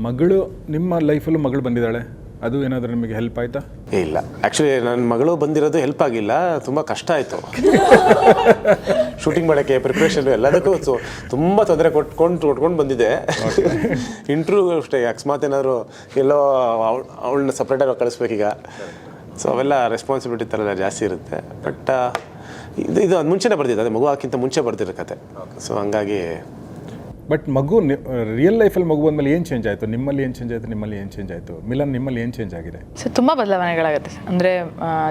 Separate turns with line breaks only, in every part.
ಮಗಳು ನಿಮ್ಮ ಲೈಫಲ್ಲೂ ಮಗಳು ಬಂದಿದ್ದಾಳೆ, ಅದು ಏನಾದರೂ ನಿಮಗೆ ಹೆಲ್ಪ್ ಆಯಿತಾ?
ಇಲ್ಲ, ಆ್ಯಕ್ಚುಲಿ ನನ್ನ ಮಗಳು ಬಂದಿರೋದು ಹೆಲ್ಪ್ ಆಗಿಲ್ಲ, ತುಂಬ ಕಷ್ಟ ಆಯಿತು. ಶೂಟಿಂಗ್ ಮಾಡೋಕ್ಕೆ ಪ್ರಿಪ್ರೇಷನ್ ಎಲ್ಲದಕ್ಕೂ ತುಂಬ ತೊಂದರೆ ಕೊಟ್ಕೊಂಡು ಬಂದಿದೆ. ಇಂಟ್ರ್ಯೂ ಅಷ್ಟೇ, ಅಕಸ್ಮಾತ್ ಏನಾದರೂ ಎಲ್ಲೋ ಅವಳನ್ನ ಸಪ್ರೇಟಾಗಿ ಕಳಿಸ್ಬೇಕೀಗ. ಸೊ ಅವೆಲ್ಲ ರೆಸ್ಪಾನ್ಸಿಬಿಲಿಟಿ ಥರ ಜಾಸ್ತಿ ಇರುತ್ತೆ. ಬಟ್ ಇದು ಅದು ಮುಂಚೆನೇ ಬರ್ತಿದೆ, ಅದೇ ಮಗು ಹಾಕಿಂತ ಮುಂಚೆ ಬರ್ತಿರೋ ಕತೆ. ಸೊ ಹಂಗಾಗಿ
ಬಟ್ ಮಗು ರಿಯಲ್ ಲೈಫಲ್ಲಿ ಮಗು ಬಂದಮೇಲೆ ಏನು ಚೇಂಜ್ ಆಯಿತು? ನಿಮ್ಮಲ್ಲಿ ಏನು ಚೇಂಜ್ ಆಯಿತು, ನಿಮ್ಮಲ್ಲಿ ಏನು ಚೇಂಜ್ ಆಯಿತು? ಮಿಲನ್, ನಿಮ್ಮಲ್ಲಿ ಏನು ಚೇಂಜ್ ಆಗಿದೆ?
ಸೊ ತುಂಬ ಬದಲಾವಣೆಗಳಾಗುತ್ತೆ. ಅಂದರೆ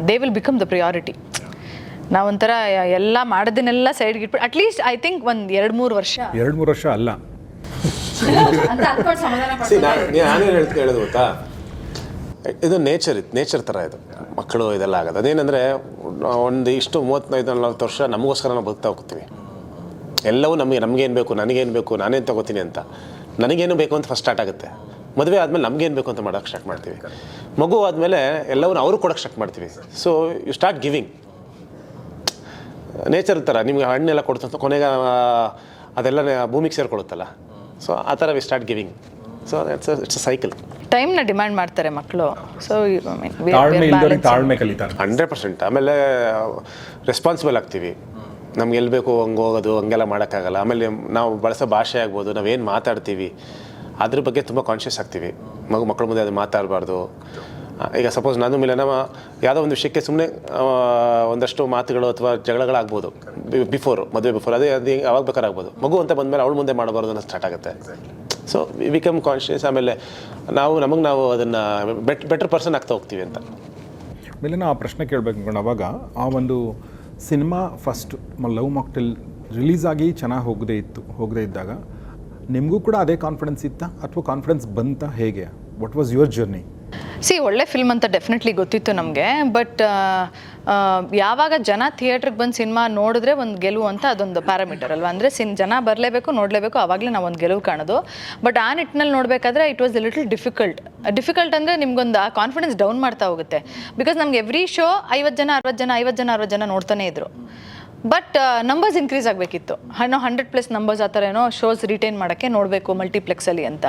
they will become the priority. ನಾವೊಂಥರ ಎಲ್ಲ ಮಾಡೋದನ್ನೆಲ್ಲ ಸೈಡ್ಗೆ ಇಟ್ಬಿಟ್ಟು ಅಟ್ಲೀಸ್ಟ್ ಐ ಥಿಂಕ್ ಒಂದು 2-3 ವರ್ಷ
2-3 ವರ್ಷ ಅಲ್ಲ,
ನಾನೇನು ಹೇಳೋದು ಗೊತ್ತಾ, ಇದು ನೇಚರ್ ಥರ ಇದು ಮಕ್ಕಳು ಇದೆಲ್ಲ ಆಗೋದು. ಅದೇನೆಂದರೆ ಒಂದು 35-40 ವರ್ಷ ನಮಗೋಸ್ಕರ ನಾವು ಬದುಕ್ತಾ ಹೋಗ್ತೀವಿ. ಎಲ್ಲವೂ ನಮಗೇನು ಬೇಕು, ನನಗೇನು ಬೇಕು, ನಾನೇನು ತೊಗೋತೀನಿ ಅಂತ, ನನಗೇನು ಬೇಕು ಅಂತ ಫಸ್ಟ್ ಸ್ಟಾರ್ಟ್ ಆಗುತ್ತೆ. ಮದುವೆ ಆದಮೇಲೆ ನಮಗೇನು ಬೇಕು ಅಂತ ಮಾಡೋಕ್ಕೆ ಸ್ಟಾರ್ಟ್ ಮಾಡ್ತೀವಿ. ಮಗು ಆದಮೇಲೆ ಎಲ್ಲವೂ ಅವರು ಕೊಡೋಕ್ಕೆ ಸ್ಟಾರ್ಟ್ ಮಾಡ್ತೀವಿ. So you start giving. Nature ಥರ ನಿಮ್ಗೆ ಹಣ್ಣೆಲ್ಲ ಕೊಡ್ತಾ ಕೊನೆಗೆ ಅದೆಲ್ಲ ಭೂಮಿಗೆ ಸೇರಿಕೊಡುತ್ತಲ್ಲ. ಸೊ ಆ ಥರ we start giving. So it's a cycle.
ಟೈಮ್ನ ಡಿಮ್ಯಾಂಡ್ ಮಾಡ್ತಾರೆ ಮಕ್ಕಳು. ಸೊ
ತಾಳ್ಮೆ ಕಲಿತಾರೆ
100%. ಆಮೇಲೆ ರೆಸ್ಪಾನ್ಸಿಬಲ್ ಆಗ್ತೀವಿ. ನಮ್ಗೆ ಎಲ್ಲಿ ಬೇಕು ಹಂಗೆ ಹೋಗೋದು, ಹಂಗೆಲ್ಲ ಮಾಡೋಕ್ಕಾಗಲ್ಲ. ಆಮೇಲೆ ನಾವು ಬಳಸೋ ಭಾಷೆ ಆಗ್ಬೋದು, ನಾವೇನು ಮಾತಾಡ್ತೀವಿ ಅದ್ರ ಬಗ್ಗೆ ತುಂಬ ಕಾನ್ಷಿಯಸ್ ಆಗ್ತೀವಿ. ಮಕ್ಕಳ ಮುಂದೆ ಅದು ಮಾತಾಡಬಾರ್ದು. ಈಗ ಸಪೋಸ್ ನಾನು ಮಿಲನ ಯಾವುದೋ ಒಂದು ವಿಷಯಕ್ಕೆ ಸುಮ್ಮನೆ ಒಂದಷ್ಟು ಮಾತುಗಳು ಅಥವಾ ಜಗಳಗಳಾಗ್ಬೋದು ಮದುವೆ ಬಿಫೋರ್, ಅದೇ ಯಾವಾಗ ಬೇಕಾದ್ರೆ ಆಗ್ಬೋದು. ಮಗು ಅಂತ ಬಂದಮೇಲೆ ಅವಳ ಮುಂದೆ ಮಾಡಬಾರ್ದು ಅನ್ನೋ ಸ್ಟಾರ್ಟ್ ಆಗುತ್ತೆ. So we become conscious. ಆಮೇಲೆ ನಾವು ಅದನ್ನು ಬೆಟರ್ ಪರ್ಸನ್ ಆಗ್ತಾ ಹೋಗ್ತೀವಿ ಅಂತ.
ಮಿಲನ, ಆ ಪ್ರಶ್ನೆ ಕೇಳಬೇಕು ಅನ್ಕೊಂಡು, ಅವಾಗ ಆ ಒಂದು cinema first love mocktail release ಆಗಿ ಚೆನ್ನಾಗಿ ಹೋಗದೇ ಇದ್ದಾಗ ನಿಮಗೂ ಕೂಡ ಅದೇ ಕಾನ್ಫಿಡೆನ್ಸ್ ಇತ್ತಾ ಅಥವಾ ಕಾನ್ಫಿಡೆನ್ಸ್ ಬಂತಾ? ಹೇಗೆ, ವಾಟ್ ವಾಸ್ ಯುವರ್ ಜರ್ನಿ?
ಒಳ್ಳೆ ಫಿಲ್ಮ್ ಅಂತ ಡೆಫಿನೆಟ್ಲಿ ಗೊತ್ತಿತ್ತು ನಮಗೆ. ಬಟ್ ಯಾವಾಗ ಜನ ಥಿಯೇಟ್ರಿಗೆ ಬಂದು ಸಿನಿಮಾ ನೋಡಿದ್ರೆ ಒಂದು ಗೆಲುವು ಅಂತ ಅದೊಂದು ಪ್ಯಾರಾಮೀಟರ್ ಅಲ್ವಾ. ಅಂದರೆ ಜನ ಬರಲೇಬೇಕು, ನೋಡಲೇಬೇಕು, ಆವಾಗಲೇ ನಾವು ಒಂದು ಗೆಲುವು ಕಾಣೋದು. ಬಟ್ ಆ ನಿಟ್ಟಿನಲ್ಲಿ ನೋಡಬೇಕಾದ್ರೆ it was A little difficult ಅಂದರೆ ನಿಮ್ಗೊಂದು ಆ ಕಾನ್ಫಿಡೆನ್ಸ್ ಡೌನ್ ಮಾಡ್ತಾ ಹೋಗುತ್ತೆ. ಬಿಕಾಸ್ ನಮ್ಗೆ ಎವ್ರಿ ಶೋ 50 ಜನ ನೋಡ್ತಾನೆ ಇದ್ರು. ಬಟ್ ನಂಬರ್ಸ್ ಇನ್ಕ್ರೀಸ್ ಆಗಬೇಕಿತ್ತು. 100+ ನಂಬರ್ಸ್ ಆ ಥರ ಏನೋ ಶೋಸ್ ರಿಟೈನ್ ಮಾಡೋಕ್ಕೆ ನೋಡಬೇಕು ಮಲ್ಟಿಪ್ಲೆಕ್ಸಲ್ಲಿ ಅಂತ.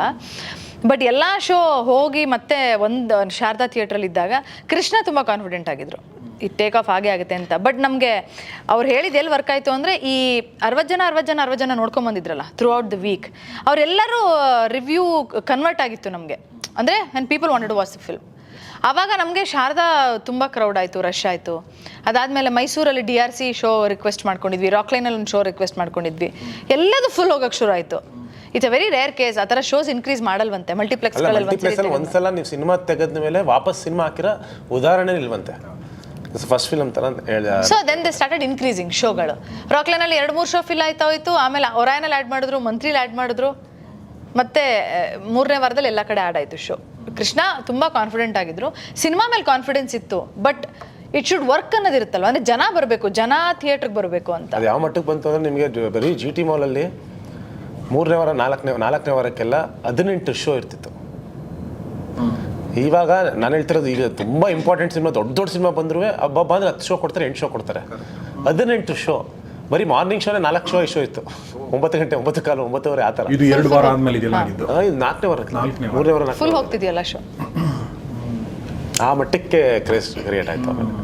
ಬಟ್ ಎಲ್ಲ ಶೋ ಹೋಗಿ ಮತ್ತೆ ಒಂದು ಶಾರದಾ ಥಿಯೇಟ್ರಲ್ಲಿ ಇದ್ದಾಗ ಕೃಷ್ಣ ತುಂಬ ಕಾನ್ಫಿಡೆಂಟ್ ಆಗಿದ್ರು, ಇದು ಟೇಕ್ ಆಫ್ ಆಗೇ ಆಗುತ್ತೆ ಅಂತ. ಬಟ್ ನಮಗೆ ಅವ್ರು ಹೇಳಿದ್ದು ಎಲ್ಲಿ ವರ್ಕ್ ಆಯಿತು ಅಂದರೆ, ಈ 60 ಜನ ನೋಡ್ಕೊಂಬಂದಿದ್ರಲ್ಲ ಥ್ರೂ ಔಟ್ ದ ವೀಕ್, ಅವರೆಲ್ಲರೂ ರಿವ್ಯೂ ಕನ್ವರ್ಟ್ ಆಗಿತ್ತು ನಮಗೆ. ಅಂದರೆ and people wanted to watch the film. ಆವಾಗ ನಮಗೆ ಶಾರದಾ ತುಂಬ ಕ್ರೌಡ್ ಆಯಿತು, ರಶ್ ಆಯಿತು. ಅದಾದಮೇಲೆ ಮೈಸೂರಲ್ಲಿ DRC ಶೋ ರಿಕ್ವೆಸ್ಟ್ ಮಾಡ್ಕೊಂಡಿದ್ವಿ, ರಾಕ್ಲೈನಲ್ಲಿ ಒಂದು ಶೋ ರಿಕ್ವೆಸ್ಟ್ ಮಾಡ್ಕೊಂಡಿದ್ವಿ. ಎಲ್ಲದು ಫುಲ್ ಹೋಗೋಕ್ಕೆ ಶುರು ಆಯಿತು. It's a very rare case. ಆ ಥರ ಶೋಸ್ ಇನ್ಕ್ರೀಸ್ ಮಾಡಲ್ವಂತೆ ಮಲ್ಟಿಪ್ಲೆಕ್ಸ್ಗಳಲ್ಲಿ.
ಒಂದ್ಸಲ ನೀವು ಸಿನಿಮಾ ತೆಗೆದ ಮೇಲೆ ವಾಪಸ್ ಸಿನಿಮಾ ಹಾಕಿರೋ ಉದಾಹರಣೆ ಇಲ್ವಂತೆ. ಫಸ್ಟ್ ಫಿಲ್ಮ್ ಥರ ಹೇಳಿದೆ.
So then they started increasing ಶೋಗಳು. ರಾಕ್ಲೈನಲ್ಲಿ 2-3 ಶೋ ಫಿಲ್ ಆಯ್ತು. ಆಮೇಲೆ ಒರಾಯನಲ್ಲಿ ಆ್ಯಡ್ ಮಾಡಿದ್ರು, ಮಂತ್ರಿಲಿ ಆ್ಯಡ್ ಮಾಡಿದ್ರು. ಮತ್ತೆ 3ನೇ ವಾರದಲ್ಲಿ ಎಲ್ಲ ಕಡೆ ಆ್ಯಡ್ ಆಯಿತು ಶೋ. ಕೃಷ್ಣ ತುಂಬ ಕಾನ್ಫಿಡೆಂಟ್ ಆಗಿದ್ರು, ಸಿನಿಮಾ ಮೇಲೆ ಕಾನ್ಫಿಡೆನ್ಸ್ ಇತ್ತು. ಬಟ್ ಇಟ್ ಶುಡ್ ವರ್ಕ್ ಅನ್ನೋದಿರುತ್ತಲ್ವ, ಅಂದರೆ ಜನ ಬರಬೇಕು, ಜನ ಥಿಯೇಟ್ರಿಗೆ ಬರಬೇಕು ಅಂತ.
ಅದು ಯಾವ ಮಟ್ಟಕ್ಕೆ ಬಂತು ಅಂದರೆ, ನಿಮಗೆ ಬರೀ GT ಮಾಲಲ್ಲಿ 3ನೇ ವಾರ 4ನೇ ವಾರಕ್ಕೆಲ್ಲ 18 ಶೋ ಇರ್ತಿತ್ತು. ಇವಾಗ ನಾನು ಹೇಳ್ತಿರೋದು, ಈಗ ತುಂಬ ಇಂಪಾರ್ಟೆಂಟ್ ಸಿನಿಮಾ, ದೊಡ್ಡ ಸಿನಿಮಾ ಬಂದರೂ ಹಬ್ಬ ಅಂದರೆ 10 ಶೋ ಕೊಡ್ತಾರೆ, 8 ಶೋ ಕೊಡ್ತಾರೆ. 18 ಶೋ ಬರೀ ಮಾರ್ನಿಂಗ್ ಶೋನೇ 4 ಶೋ ಇತ್ತು. 9 ಗಂಟೆ, 9:15, 9:30 ಆ ಥರ.
ಇದು 2 ವಾರ ಆದಮೇಲೆ ಇದೆಲ್ಲ ಆಗಿದ್ದು.
4ನೇ ವಾರಕ್ಕೆ, 3ನೇ ವಾರ
ಫುಲ್ ಹೋಗ್ತಿದೆಯಲ್ಲ ಶೋ.
ಆ ಮಟ್ಟಕ್ಕೆ ಕ್ರೇಜ್ ಕ್ರಿಯೇಟ್ ಆಯಿತು ಆಮೇಲೆ.